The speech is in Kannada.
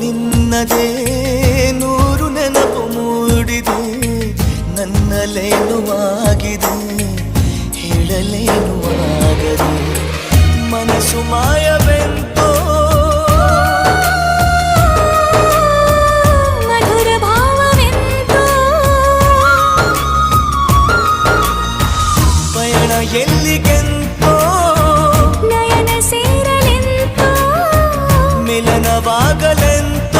ನಿನ್ನದೇ ನೂರು ನೆನಪು ಮೂಡಿದೆ ನನ್ನಲ್ಲೇನು ಆಗಿದೆ ಹೇಳಲೇನು ಆಗದೆ ಮನಸ್ಸು ಮಾಯವೆಂತೋ ಮಧುರ ಭಾವವೆಂತೋ ಪಯಣ ಎಲ್ಲಿಗೆಂತೋ ನಯನ ಸೇರಲೆಂತೋ ಮಿಲನವಾಗಲೆಂತೋ